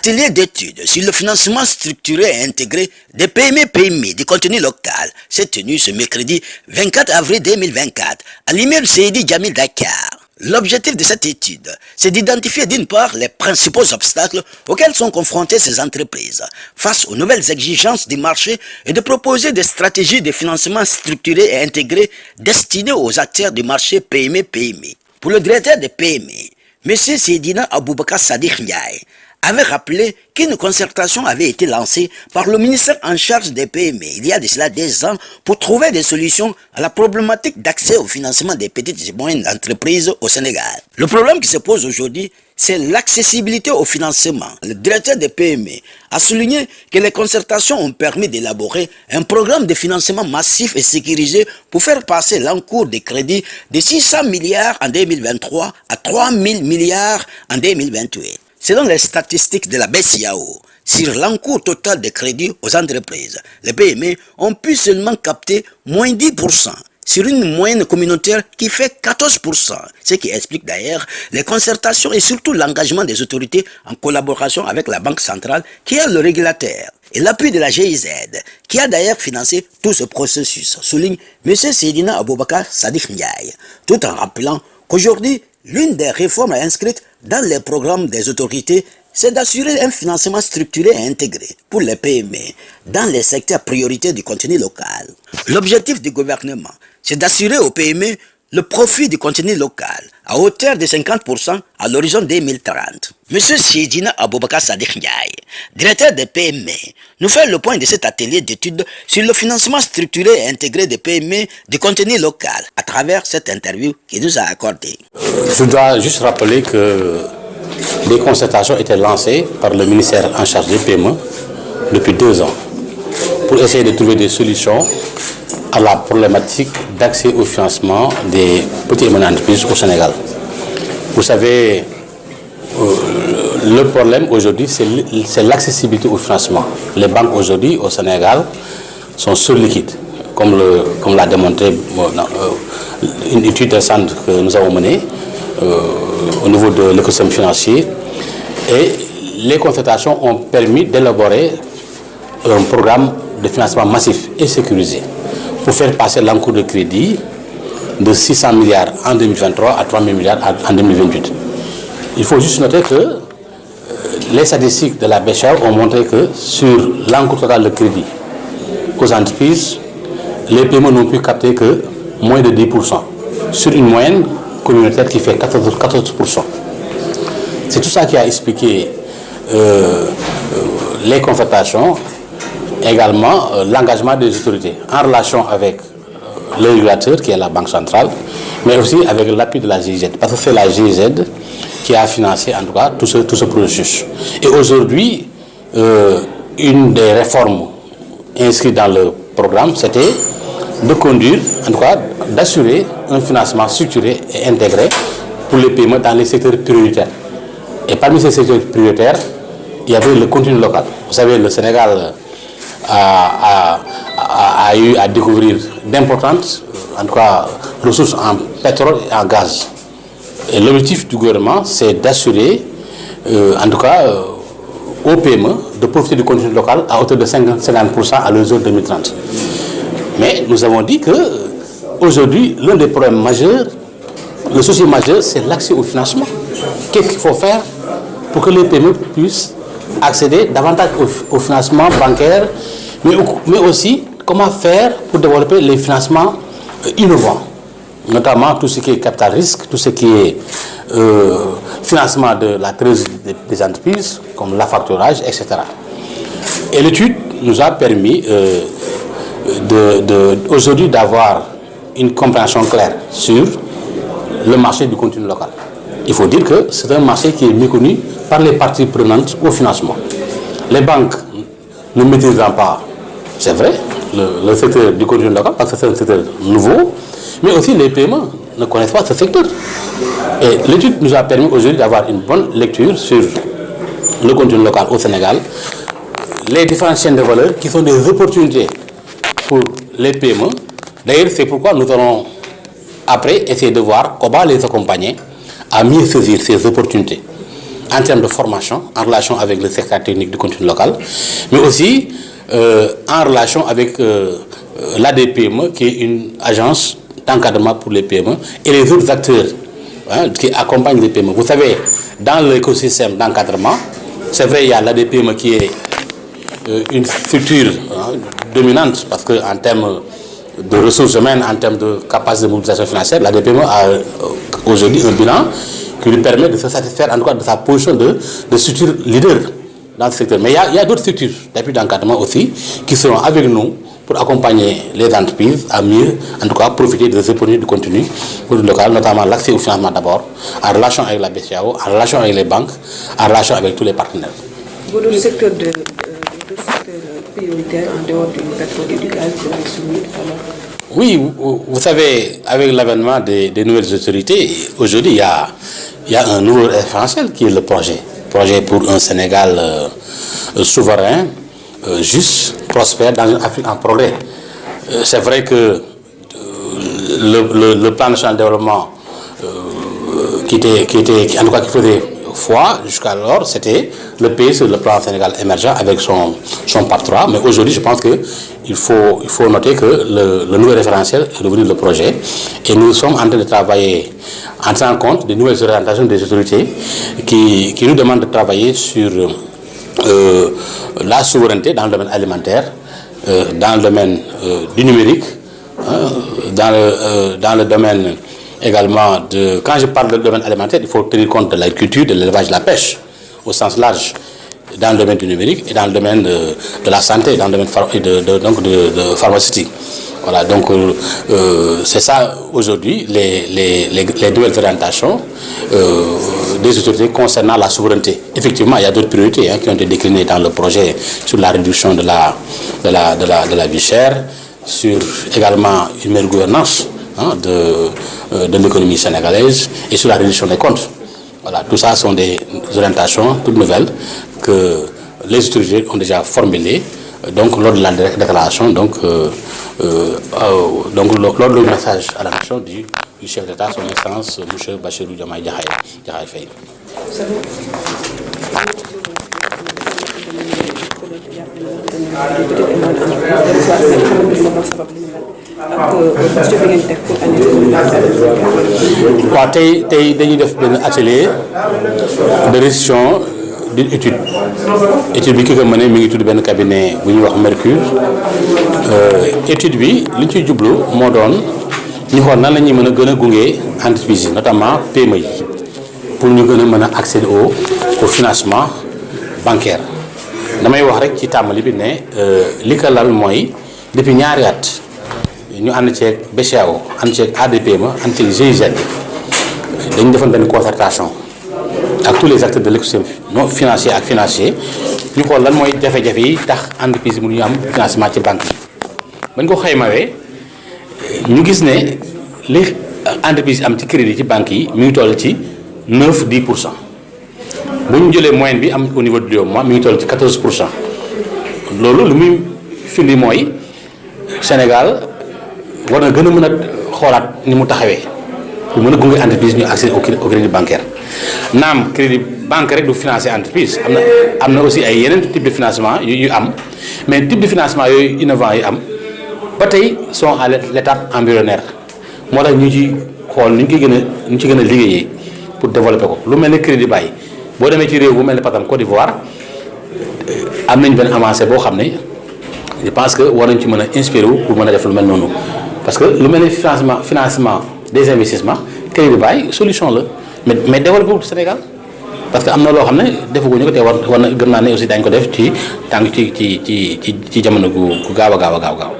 L'atelier d'études sur le financement structuré et intégré des PME du contenu local s'est tenu ce mercredi 24 avril 2024 à l'immeuble Seydi Djamil Dakar. L'objectif de cette étude, c'est d'identifier d'une part les principaux obstacles auxquels sont confrontées ces entreprises face aux nouvelles exigences du marché et de proposer des stratégies de financement structuré et intégré destinées aux acteurs du marché PME. Pour le directeur des PME, M. Seydina Aboubakar Sadikh Ndiaye avait rappelé qu'une concertation avait été lancée par le ministère en charge des PME il y a de cela 2 ans pour trouver des solutions à la problématique d'accès au financement des petites et moyennes entreprises au Sénégal. Le problème qui se pose aujourd'hui, c'est l'accessibilité au financement. Le directeur des PME a souligné que les concertations ont permis d'élaborer un programme de financement massif et sécurisé pour faire passer l'encours des crédits de 600 milliards en 2023 à 3 000 milliards en 2028. Selon les statistiques de la BCEAO, sur l'encours total des crédits aux entreprises, les PME ont pu seulement capter moins 10%, sur une moyenne communautaire qui fait 14%, ce qui explique d'ailleurs les concertations et surtout l'engagement des autorités en collaboration avec la Banque centrale qui est le régulateur et l'appui de la GIZ qui a d'ailleurs financé tout ce processus, souligne M. Seydina Aboubakar Sadikh Ndiaye, tout en rappelant qu'aujourd'hui, l'une des réformes inscrites dans les programmes des autorités, c'est d'assurer un financement structuré et intégré pour les PME dans les secteurs prioritaires du contenu local. L'objectif du gouvernement, c'est d'assurer aux PME le profit du contenu local à hauteur de 50% à l'horizon 2030. M. Seydina Aboubakar Sadikh Ndiaye, directeur des PME, nous fait le point de cet atelier d'études sur le financement structuré et intégré des PME du contenu local à travers cette interview qu'il nous a accordée. Je dois juste rappeler que des concertations étaient lancées par le ministère en charge des PME depuis 2 ans pour essayer de trouver des solutions à la problématique d'accès au financement des petites et moyennes entreprises au Sénégal. Vous savez, le problème aujourd'hui, c'est l'accessibilité au financement. Les banques aujourd'hui au Sénégal sont surliquides, comme l'a démontré une étude récente que nous avons menée au niveau de l'écosystème financier. Et les concertations ont permis d'élaborer un programme de financement massif et sécurisé pour faire passer l'encours de crédit de 600 milliards en 2023 à 3 000 milliards en 2028. Il faut juste noter que les statistiques de la BCEAO ont montré que sur l'encours total de crédit aux entreprises, les PME n'ont pu capter que moins de 10%, sur une moyenne communautaire qui fait 14%. C'est tout ça qui a expliqué les concertations, également l'engagement des autorités en relation avec le régulateur qui est la Banque centrale, mais aussi avec l'appui de la GIZ, parce que c'est la GIZ qui a financé en tout cas tout ce processus. Et aujourd'hui, une des réformes inscrites dans le programme, c'était de conduire, en tout cas d'assurer un financement structuré et intégré pour les PME dans les secteurs prioritaires. Et parmi ces secteurs prioritaires, il y avait le contenu local. Vous savez, le Sénégal a eu à découvrir d'importantes, en tout cas, ressources en pétrole et en gaz. Et l'objectif du gouvernement, c'est d'assurer, en tout cas, aux PME de profiter du contenu local à hauteur de 50% à l'horizon 2030. Mais nous avons dit que aujourd'hui, l'un des problèmes majeurs, le souci majeur, c'est l'accès au financement. Qu'est-ce qu'il faut faire pour que les PME puissent accéder davantage au financement bancaire, mais aussi comment faire pour développer les financements innovants, notamment tout ce qui est capital risque, tout ce qui est financement de la trésorerie des entreprises, comme l'affacturage, etc. Et l'étude nous a permis aujourd'hui d'avoir une compréhension claire sur le marché du contenu local. Il faut dire que c'est un marché qui est méconnu par les parties prenantes au financement. Les banques ne maîtrisent pas, c'est vrai, le secteur du contenu local, parce que c'est un secteur nouveau, mais aussi les PME ne connaissent pas ce secteur. Et l'étude nous a permis aujourd'hui d'avoir une bonne lecture sur le contenu local au Sénégal, les différentes chaînes de valeur qui sont des opportunités pour les PME. D'ailleurs, c'est pourquoi nous allons après essayer de voir comment les accompagner à mieux saisir ces opportunités. en termes de formation, en relation avec le secteur technique du contenu local, mais aussi en relation avec l'ADPME, qui est une agence d'encadrement pour les PME, et les autres acteurs qui accompagnent les PME. Vous savez, dans l'écosystème d'encadrement, c'est vrai, il y a l'ADPME qui est une structure dominante, parce qu'en termes de ressources humaines, en termes de capacité de mobilisation financière, l'ADPME a aujourd'hui un bilan qui lui permet de se satisfaire en tout cas de sa position de structure leader dans ce secteur. Mais il y a d'autres structures d'appui d'encadrement aussi qui seront avec nous pour accompagner les entreprises à mieux, en tout cas, profiter des opportunités du contenu local, notamment l'accès au financement d'abord, en relation avec la BCEAO, en relation avec les banques, en relation avec tous les partenaires. D'autres secteurs prioritaires en dehors du pétrole et du gaz, oui, vous savez, avec l'avènement des nouvelles autorités, aujourd'hui, il y a un nouveau référentiel qui est le projet pour un Sénégal souverain, juste, prospère, dans une Afrique en progrès. C'est vrai que le plan national de développement qui faisait foi jusqu'alors, c'était le pays sur le plan Sénégal émergent avec son PAP 3. Mais aujourd'hui, je pense qu'il faut noter que le nouveau référentiel est devenu le projet. Et nous sommes en train de travailler en tenant compte des nouvelles orientations des autorités qui nous demandent de travailler sur la souveraineté dans le domaine alimentaire, dans le domaine du numérique, dans le domaine également de... Quand je parle de domaine alimentaire, il faut tenir compte de l'agriculture, de l'élevage, de la pêche, au sens large, dans le domaine du numérique et dans le domaine de la santé, dans le domaine de pharmaceutique. Voilà, donc c'est ça aujourd'hui les nouvelles orientations des autorités concernant la souveraineté. Effectivement, il y a d'autres priorités qui ont été déclinées dans le projet sur la réduction de la vie chère, sur également une meilleure gouvernance de l'économie sénégalaise et sur la réduction des comptes. Voilà, tout ça sont des orientations toutes nouvelles que les autorités ont déjà formulées donc lors de la déclaration, donc lors du message à la nation du chef d'État, son Excellence M. Bassirou Diomaye Diakhar Faye. waaw tey dañuy def benn atelier de restitution d'une étude bi ki ko mënee mi ngi tudd benn cabinet bu ñuy wax Mercure étude bi li ñu ciy jublu moo doon ñu xool nan la ñuy mën a gën a gunge entreprise yi notamment PME yi pour ñu gën a mën a accéder au financement bancaire. damay wax rek ci tàmbali bi ne li ko lal mooy depuis ñaari at ñu ànd ceeg BCEAO ànd ceeg ADPME ànd ceeg GIZ dañu defoon benn concertation ak tous les acteurs de l'écosystème non financier ak financier ñu xool lan mooy jafe-jafe yi tax entreprise mu ñu am financement ci banque yi. bañ ko xaymawee ñu gis ne li entreprise am ci crédit ci banque yi mi ngi toll ci 9-10%. bu ñu jëlee moyenne bi am au niveau du mois mi ngi toll ci 14%. loolu lu muy firndi mooy Sénégal war na gën a mën a xoolaat ni mu taxawee pour mën a gunge entreprise ñu accès au crédit bancaire. naam crédit banque rek du financer entreprise am na aussi ay yeneen type de financement yu am mais type de financement yooyu innovant yi am ba tey sont à l'étape embryonnaire moo tax ñu ci xool ñu ci gën a liggéeyee pour développer ko lu mel ne crédit bàyyi boo demee ci réew bu mel ne par exemple Côte d'Ivoire am nañ benn avancée boo xam ne je pense que war nañ ci mën a inspiré wu pour mën a def lu mel noonu parce que lu mel ne financement des investissements crédit bàyyi solution la mais développé wu Sénégal parce que am na loo xam ne defaguñu ko te war na gëm naa ne aussi dañ ko def ci tànk ci jamono gu gaaw a gaaw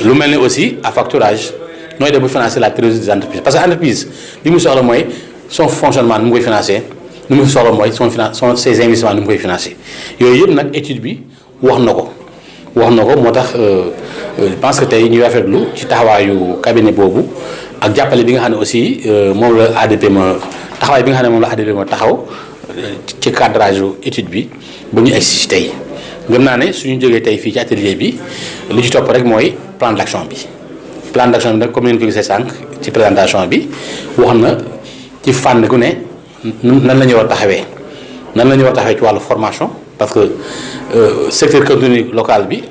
lu mel ne aussi à facturage nooy def bu financer la trésorerie des entreprises parce que entreprise li mu soxla mooy son fonctionnement ni mu koy financer ni mu soxla mooy ses investissements ni mu koy financer yooyu yëpp nag étude bi wax na ko moo tax je pense que tey ñuy rafetlu ci taxawaayu cabinet boobu ak jàppale bi nga xam ne aussi moom la ADPME taxawaay bi nga xam ne moom la ADPME taxaw ci cadrage étude bi ba ñu egsi tey gëm naa ne suñu jógee tey fii ci atelier bi li ci topp rek mooy plan d'action bi nag comme ni ngeen ko gisee sànq ci présentation bi wax na ci fànn gu ne nan la ñu war a taxawee nan la ñu war a taxawee ci wàllu formation parce que secteur contenu local bi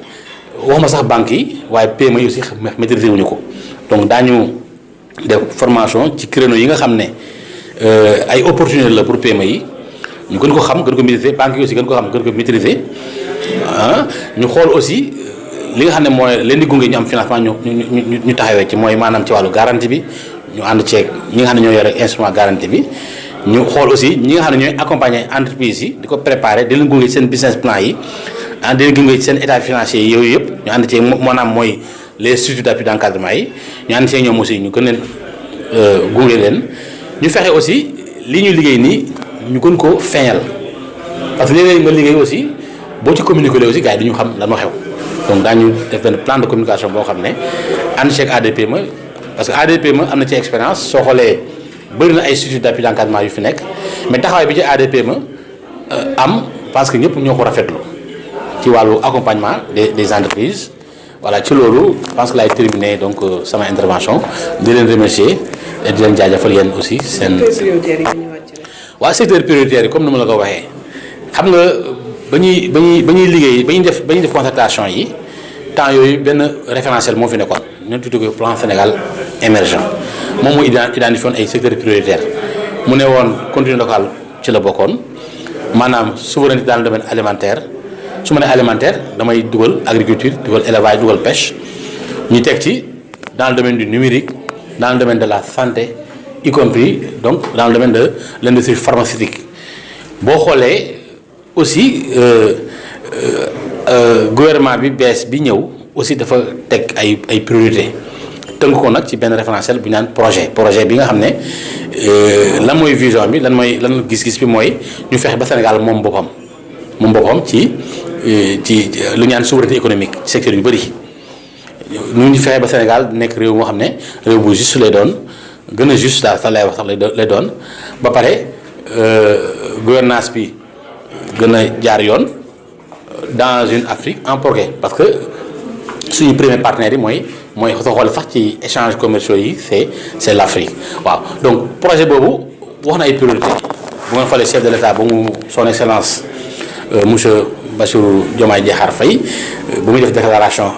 waxuma sax banques yi waaye PME yi aussi maîtriser wuñu ko donc daañu def formation ci créneaux yi nga xam ne ay opportunité la pour PME yi ñu gën ko xam gën ko maîtriser banques yi aussi gën ko xam gën ko maîtriser ñu xool aussi li nga xam ne mooy leen di gunge ñu am financement ñu taxawee ci mooy maanaam ci wàllu garantie bi ñu ànd ceeg ñi nga xam ne ñoo yore instrument garantie bi ñu xool aussi ñi nga xam ne ñooy accompagner entreprise yi di ko préparer di leen gunge ci seen business plan yi di leen gunge ci seen état financier yi yooyu yëpp ñu ànd ceeg maanaam mooy les structures d'appui d'encadrement yi ñu ànd ceeg ñoom aussi ñu gën leen gunge leen ñu fexe aussi li ñu liggéey nii ñu gën ko feeñal parce que léeg-léeg nga liggéey aussi boo ci communiquer aussi gars yi du ñu xam lan moo xew donc daañu def benn plan de communication boo xam ne ànd ceeg ADPME parce que ADPME am na ci expérience soo xoolee bëri na ay structures d'appui d'encadrement yu fi nekk mais taxawaay bi ci ADPME am parce que ñëpp ñoo ko rafetlu ci wàllu accompagnement des entreprises voilà ci loolu je pense que laay terminer donc sama intervention di leen remercier et di leen jaajëfal yéen aussi seen. waaw secteur prioritaire yi comme ni ma la ko waxee xam nga ba ñuy liggéey ba ñuy def concertation yi temps yooyu benn référentiel moo fi nekkoon ñu tudd ko plan Sénégal émergent moom moo identifié woon ay secteurs prioritaires mu ne woon contenu local ci la bokkoon maanaam souveraineté dans le domaine alimentaire su ma nee alimentaire damay dugal agriculture dugal élevage dugal pêche ñu teg ci dans le domaine du numérique dans le domaine de la santé y compris donc dans le domaine de l'industrie pharmaceutique boo xoolee aussi gouvernement bi bees bi ñëw aussi dafa teg ay priorité tënk ko nag ci benn référentiel bu ñu naan projet bi nga xam ne lan mooy vision bi lan gis-gis bi mooy ñu fexe ba Sénégal moom boppam ci lu ñu naan souveraineté économique ci secteur yu bëri ñu fexe ba Sénégal nekk réew moo xam ne réew bu juste lay doon gën a juste daal sax lay wax sax lay doon ba pare gouvernance bi gën a jaar yoon dans une Afrique en progrès parce que suñu premier partenaire yi mooy soo xoolee sax ci échanges commerciaux yi c'est l'Afrique waaw donc projet boobu wax na ay priorité bu ngeen xoolee chef de l'État ba mu son excellence monsieur Bassirou Diomaye Diakhar Faye bu muy def déclaration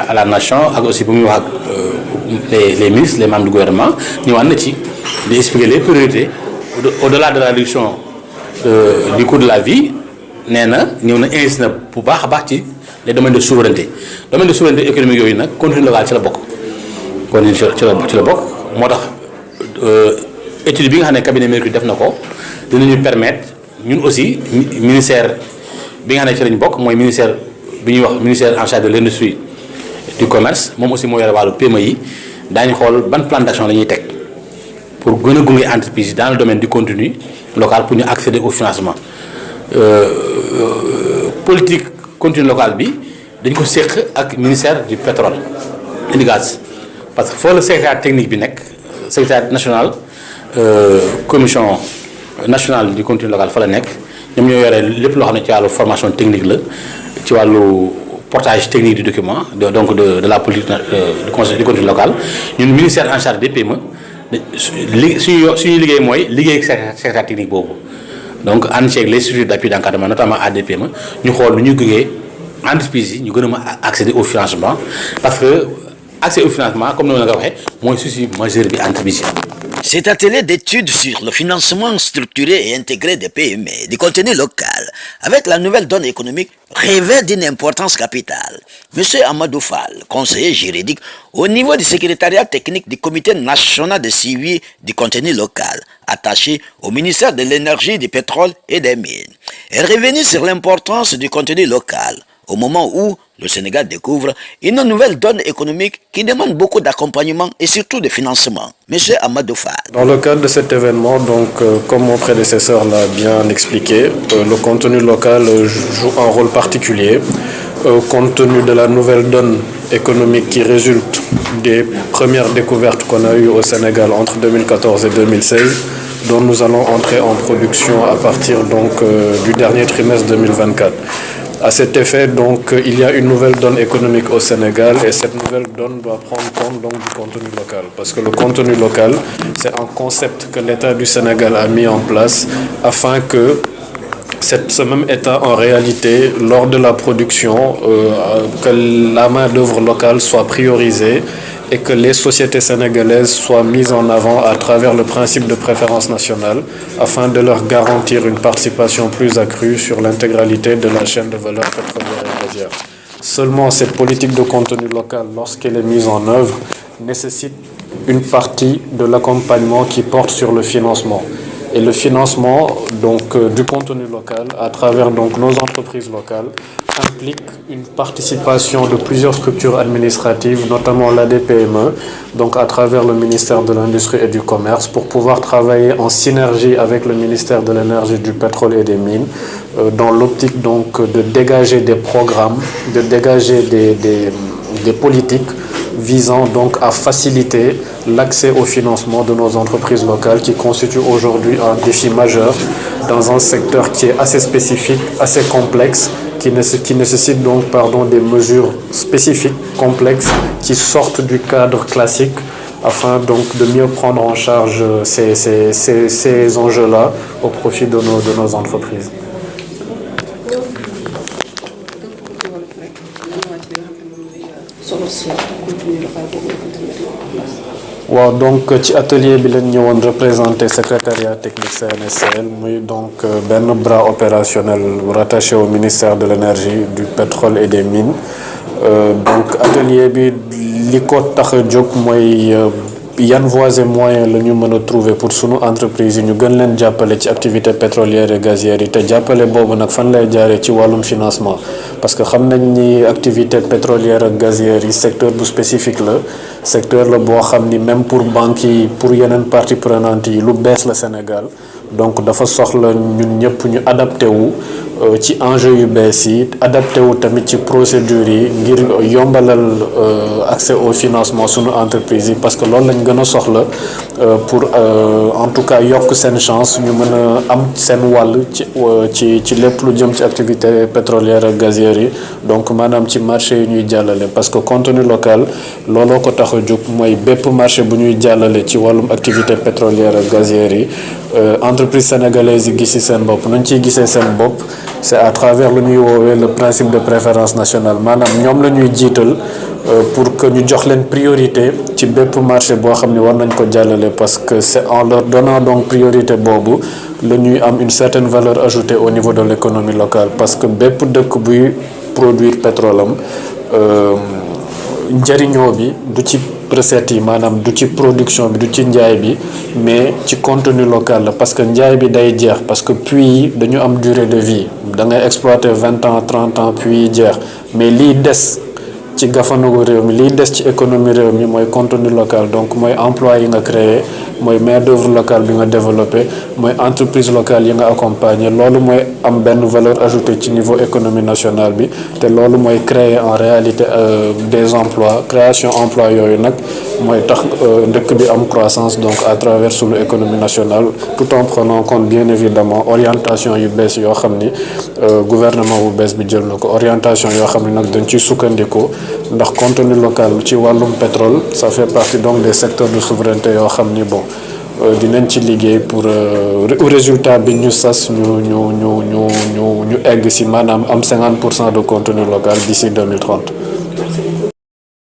à la nation ak aussi bu muy wax ak les ministres les membres du gouvernement ñëwaat na ci di expliquer les priorités au-delà de la réduction du coût de la vie nee na ñëw na investi na bu baax a baax ci les domaines de souveraineté économique yooyu nag contenu local ci la bokk ci la bokk moo tax étude bi nga xam ne cabinet Mercure def na ko dinañu permettre ñun aussi ministère bi nga xam ne ci lañ bokk mooy ministère bi ñuy wax ministère en charge de l'industrie du commerce moom aussi moo yore wàllu PME yi daañu xool ban plan d'action la ñuy teg pour gën a gunge entreprise yi dans le domaine du contenu local pour ñu accéder au financement politique contenu local bi dañ ko séq ak ministère du pétrole et du gaz parce que foo la secrétaire technique bi nekk secrétaire national commission nationale du contenu local fa la nekk ñoom ñoo yore lépp loo xam ne ci wàllu formation technique la ci wàllu portage technique du document donc de la politique du contenu local ñun ministère en charge des PME suñu liggéey mooy liggéey ak secrétaire technique boobu donc ànd ceeg les structures d'appui d'encadrement notamment ADPME ñu xool lu ñu gëgee entreprise yi ñu gën a mën a accéder au financement parce que accès au financement comme ni ma la ko waxee mooy souci majeur bi entreprise yi. Cet atelier d'études sur le financement structuré et intégré des PME, du contenu local, avec la nouvelle donne économique, revêt d'une importance capitale. Monsieur Amadou Fall, conseiller juridique au niveau du secrétariat technique du Comité national de suivi du contenu local, attaché au ministère de l'Énergie, du Pétrole et des Mines, est revenu sur l'importance du contenu local au moment où le Sénégal découvre une nouvelle donne économique qui demande beaucoup d'accompagnement et surtout de financement. Monsieur Amadou Fall. Dans le cadre de cet événement, donc, comme mon prédécesseur l'a bien expliqué, le contenu local joue un rôle particulier compte tenu de la nouvelle donne économique qui résulte des premières découvertes qu'on a eues au Sénégal entre 2014 et 2016, dont nous allons entrer en production à partir donc, du dernier trimestre 2024. À cet effet, donc, il y a une nouvelle donne économique au Sénégal et cette nouvelle donne doit prendre compte donc, du contenu local. Parce que le contenu local, c'est un concept que l'État du Sénégal a mis en place afin que ce même État, en réalité, lors de la production, que la main-d'œuvre locale soit priorisée et que les sociétés sénégalaises soient mises en avant à travers le principe de préférence nationale afin de leur garantir une participation plus accrue sur l'intégralité de la chaîne de valeur pétrolière et gazière. Seulement, cette politique de contenu local, lorsqu'elle est mise en œuvre, nécessite une partie de l'accompagnement qui porte sur le financement. Et le financement du contenu local à travers nos entreprises locales implique une participation de plusieurs structures administratives, notamment l'ADPME, donc à travers le ministère de l'Industrie et du Commerce, pour pouvoir travailler en synergie avec le ministère de l'Énergie, du Pétrole et des Mines, dans l'optique de dégager des programmes, de dégager des politiques visant donc à faciliter l'accès au financement de nos entreprises locales qui constituent aujourd'hui un défi majeur dans un secteur qui est assez spécifique, assez complexe, qui nécessite des mesures spécifiques, complexes, qui sortent du cadre classique afin de mieux prendre en charge ces enjeux-là au profit de nos entreprises. waaw donc ci atelier bi lañ ñëwoon représenter secrétariat technique CNSCL muy donc benn bras opérationnel rattaché au ministère de l'énergie, du pétrole et des mines. Donc atelier bi li ko tax a jóg mooy yan voies et moyens la ñu mën a trouver pour sunu entreprise yi ñu gën leen jàppale ci activité pétrolière et gazière yi te jàppale boobu nag fan lay jaaree ci wàllum financement parce que xam nañ ni activité pétrolière ak gazière yi secteur bu spécifique la secteur la boo xam ni même pour banques yi pour yeneen parties prenantes yi lu bees la Sénégal donc dafa soxla ñun ñëpp ñu adapté wu ci enjeux yu bees yi adapté wu tamit ci procédures yi ngir yombalal accès au financement sunu entreprise yi parce que loolu lañ gën a soxla pour en tout cas yokk seen chance ñu mën a am seen wàll ci lépp lu jëm ci activité pétrolière ak gazière yi donc maanaam ci marché yi ñuy jàllale parce que contenu local looloo ko tax a jóg mooy bépp marché bu ñuy jàllale ci wàllum activité pétrolière ak gazière yi entreprise sénégalaise yi gis ci seen bopp nuñ ciy gisee seen bopp c'est à travers lu ñuy woowee le principe de préférence nationale maanaam ñoom la ñuy jiital pour que ñu jox leen priorité ci bépp marché boo xam ne war nañ ko jàllale parce que c'est en leur donnant donc priorité boobu la ñuy am une certaine valeur ajoutée au niveau de l'économie locale parce que bépp dëkk buy produire pétrole am njëriñoo bi du ci recettes yi maanaam du ci production bi du ci njaay bi mais ci contenu local la parce que njaay bi day jeex parce que puits yi dañu am durée de vie da ngay exploiter 20 ans 30 ans puits yi jeex mais lii des ci gafanugu réew mi liy des ci économie réew mi mooy contenu local donc mooy emploi yi nga créé mooy main d'œuvre locale bi nga développé mooy entreprise locale yi nga accompagné loolu mooy am benn valeur ajoutée ci niveau économie nationale bi te loolu mooy créer en réalité des emplois création emploi yooyu nag mooy tax dëkk bi am croissance donc à travers sunu économie nationale tout en prenant compte bien évidemment orientation yu bees yoo xam ni gouvernement bu bees bi jël na ko orientation yoo xam ni nag dañ ciy sukkandiku ndax contenu local ci wàllum pétrole ça fait partie donc des secteurs de souveraineté yoo xam ni bon dinañ ci liggéey pour résultat bi ñu sas ñu egg si maanaam am 50% de contenu local d'ici 2030.